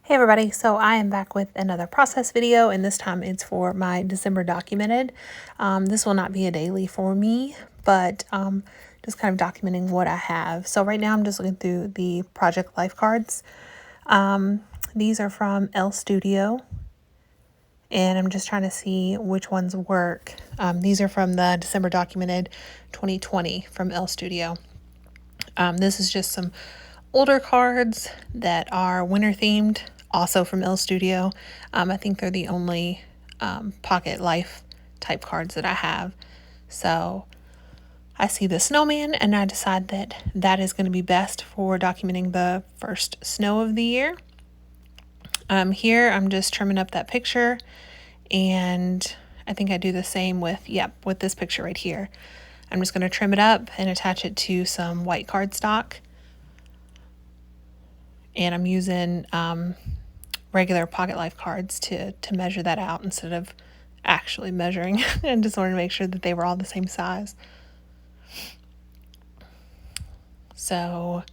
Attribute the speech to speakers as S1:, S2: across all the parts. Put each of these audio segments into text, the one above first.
S1: Hey everybody, so I am back with another process video, and this time it's for my December documented. This will not be a daily for me, but just kind of documenting what I have. So right now I'm just looking through the project life cards. These are from Elle Studio, and I'm just trying to see which ones work. These are from the December documented 2020 from Elle Studio. This is just some older cards that are winter themed, also from Elle Studio. I think they're the only pocket life type cards that I have. So I see the snowman and I decide that that is going to be best for documenting the first snow of the year. Here I'm just trimming up that picture, and I think I do the same with this picture right here. I'm just going to trim it up and attach it to some white cardstock. And I'm using regular Pocket Life cards to measure that out instead of actually measuring. And just wanted to make sure that they were all the same size. So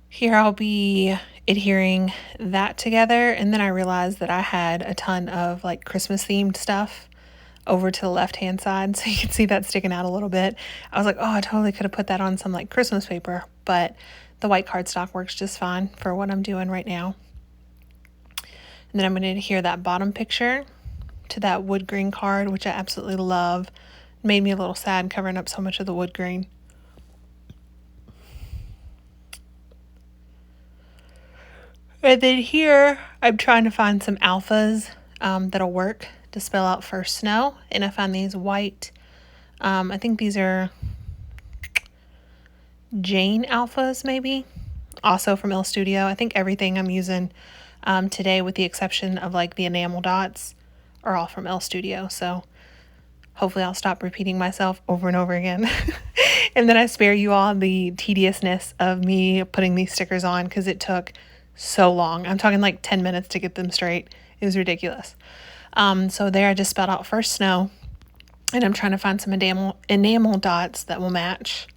S1: here I'll be adhering that together, and then I realized that I had a ton of like Christmas themed stuff over to the left hand side, so you can see that sticking out a little bit. I was like, oh, I totally could have put that on some like Christmas paper, but the white cardstock works just fine for what I'm doing right now. And then I'm going to adhere that bottom picture to that wood green card, which I absolutely love. It made me a little sad covering up so much of the wood green. And then here, I'm trying to find some alphas that'll work to spell out first snow. And I found these white, I think these are Jane alphas maybe, also from Elle Studio. I think everything I'm using today, with the exception of like the enamel dots, are all from Elle Studio. So hopefully I'll stop repeating myself over and over again. And then I spare you all the tediousness of me putting these stickers on, because it took so long. I'm talking like 10 minutes to get them straight. It was ridiculous. So there I just spelled out first snow, and I'm trying to find some enamel dots that will match.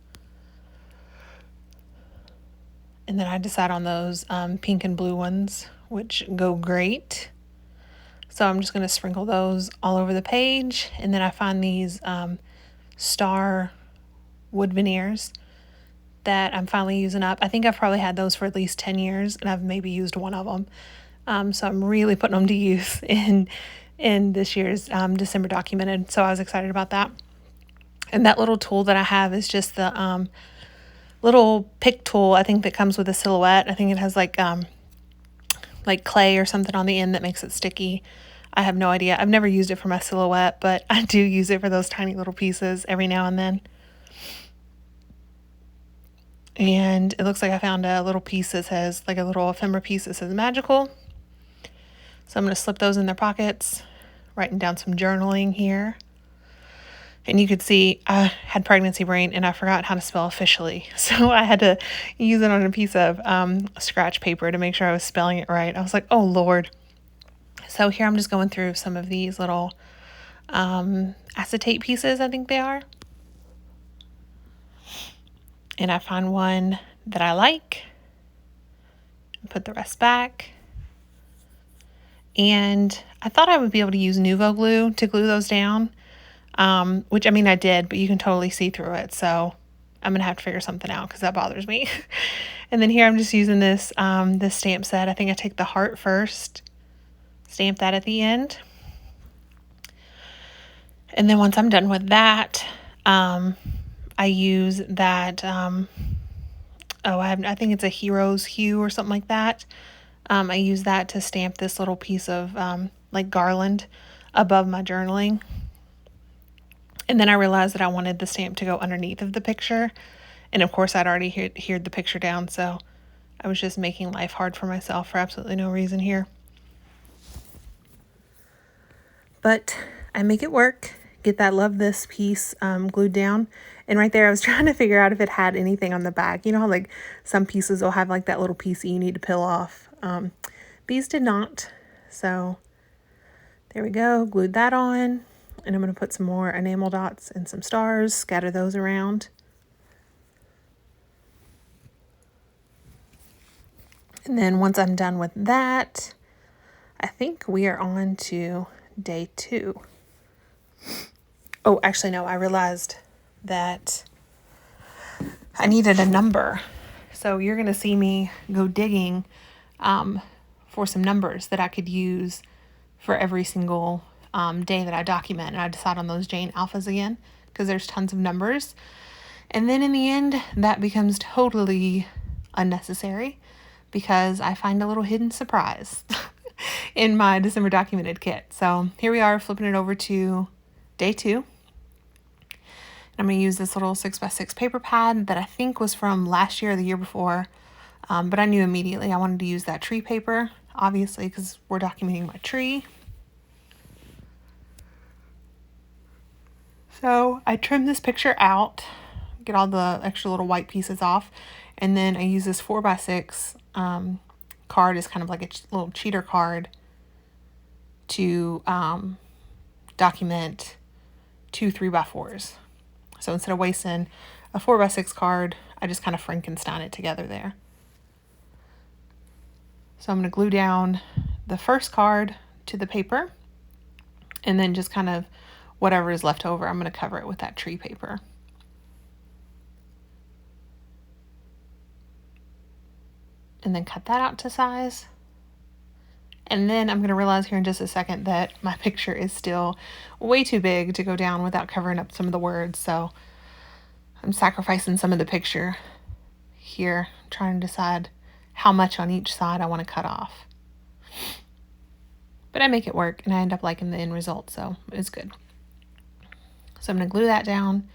S1: And then I decide on those pink and blue ones, which go great. So I'm just going to sprinkle those all over the page. And then I find these star wood veneers that I'm finally using up. I think I've probably had those for at least 10 years, and I've maybe used one of them. So I'm really putting them to use in this year's December documented. So I was excited about that. And that little tool that I have is just the little pick tool, I think, that comes with a silhouette. I think it has like clay or something on the end that makes it sticky. I have no idea. I've never used it for my silhouette, but I do use it for those tiny little pieces every now and then. And it looks like I found a little piece that says, like a little ephemera piece that says magical. So I'm going to slip those in their pockets, writing down some journaling here. And you could see I had pregnancy brain and I forgot how to spell officially. So I had to use it on a piece of scratch paper to make sure I was spelling it right. I was like, oh, Lord. So here I'm just going through some of these little acetate pieces, I think they are. And I find one that I like, and put the rest back. And I thought I would be able to use Nuvo glue to glue those down, which, I mean, I did, but you can totally see through it. So I'm going to have to figure something out, because that bothers me. And then here I'm just using this stamp set. I think I take the heart first, stamp that at the end. And then once I'm done with that, I use that, I think it's a Hero's Hue or something like that. I use that to stamp this little piece of like garland above my journaling. And then I realized that I wanted the stamp to go underneath of the picture. And of course I'd already adhered the picture down, so I was just making life hard for myself for absolutely no reason here. But I make it work. Get that Love This piece glued down. And right there I was trying to figure out if it had anything on the back. You know how like some pieces will have like that little piece that you need to peel off. These did not. So there we go. Glued that on. And I'm going to put some more enamel dots and some stars. Scatter those around. And then once I'm done with that, I think we are on to day 2. Oh, actually, no, I realized that I needed a number. So you're going to see me go digging for some numbers that I could use for every single day that I document. And I decide on those Jane Alphas again because there's tons of numbers. And then in the end, that becomes totally unnecessary because I find a little hidden surprise in my December documented kit. So here we are, flipping it over to day 2. I'm going to use this little 6x6 paper pad that I think was from last year or the year before. But I knew immediately I wanted to use that tree paper, obviously, because we're documenting my tree. So I trim this picture out, get all the extra little white pieces off, and then I use this 4x6 card as kind of like a little cheater card to document 2 3x4s. So instead of wasting a 4x6 card, I just kind of Frankenstein it together there. So I'm going to glue down the first card to the paper, and then just kind of whatever is left over, I'm going to cover it with that tree paper. And then cut that out to size. And then I'm going to realize here in just a second that my picture is still way too big to go down without covering up some of the words. So I'm sacrificing some of the picture here, trying to decide how much on each side I want to cut off. But I make it work, and I end up liking the end result, so it's good. So I'm going to glue that down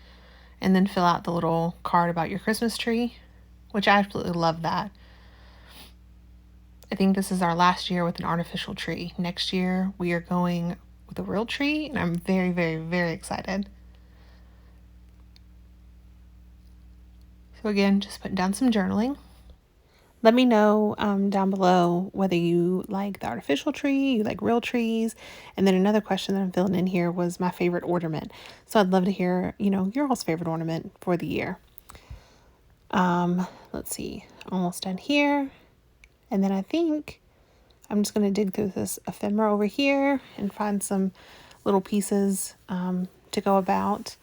S1: and then fill out the little card about your Christmas tree, which I absolutely love that. I think this is our last year with an artificial tree. Next year, we are going with a real tree, and I'm very, very, very excited. So again, just putting down some journaling. Let me know down below whether you like the artificial tree, you like real trees. And then another question that I'm filling in here was my favorite ornament. So I'd love to hear, your all's favorite ornament for the year. Let's see, almost done here. And then I think I'm just going to dig through this ephemera over here and find some little pieces to go about.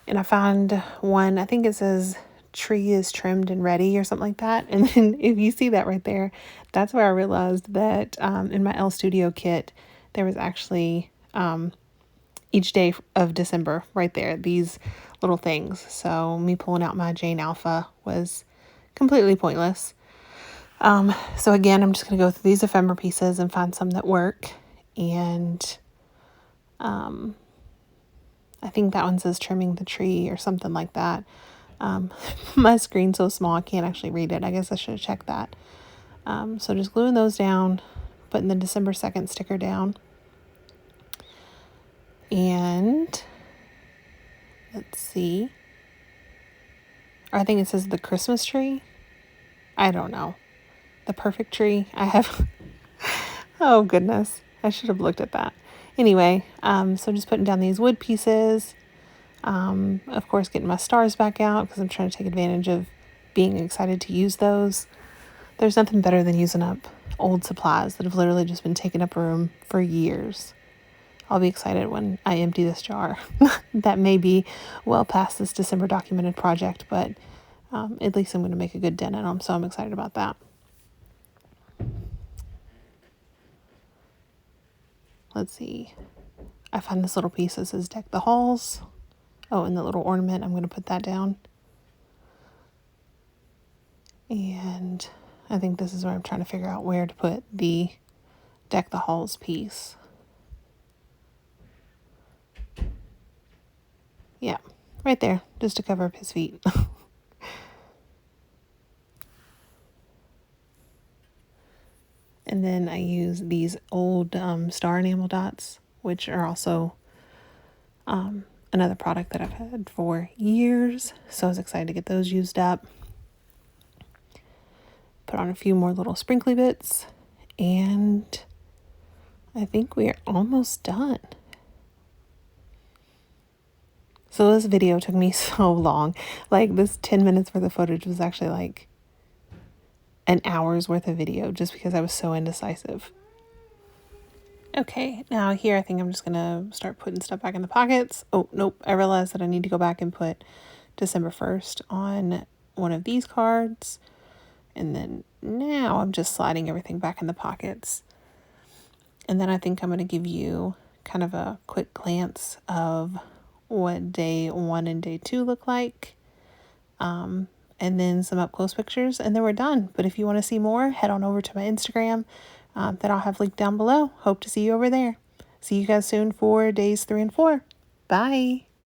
S1: And I found one, I think it says tree is trimmed and ready or something like that. And then if you see that right there, that's where I realized that in my L Studio kit, there was actually each day of December right there, these little things. So me pulling out my Jane Alpha was completely pointless. So again, I'm just going to go through these ephemera pieces and find some that work. And I think that one says trimming the tree or something like that. My screen's so small I can't actually read it. I guess I should have checked that. So just gluing those down, putting the December 2nd sticker down. And let's see. Or I think it says the Christmas tree. I don't know. The perfect tree. I have, oh goodness, I should have looked at that. Anyway, so just putting down these wood pieces, of course getting my stars back out because I'm trying to take advantage of being excited to use those. There's nothing better than using up old supplies that have literally just been taking up room for years. I'll be excited when I empty this jar. That may be well past this December documented project, but at least I'm going to make a good dent in them, so I'm excited about that. Let's see. I found this little piece that says deck the halls. Oh, and the little ornament, I'm going to put that down. And I think this is where I'm trying to figure out where to put the deck the halls piece. Yeah, right there, just to cover up his feet. And then I use these old star enamel dots, which are also another product that I've had for years. So I was excited to get those used up. Put on a few more little sprinkly bits. And I think we are almost done. So this video took me so long. Like this 10 minutes worth of footage was actually like an hour's worth of video just because I was so indecisive. Okay, now here I think I'm just gonna start putting stuff back in the pockets. Oh, nope, I realized that I need to go back and put December 1st on one of these cards. And then now I'm just sliding everything back in the pockets. And then I think I'm gonna give you kind of a quick glance of what day 1 and day 2 look like. And then some up close pictures, and then we're done. But if you want to see more, head on over to my Instagram that I'll have linked down below. Hope to see you over there. See you guys soon for days 3 and 4. Bye.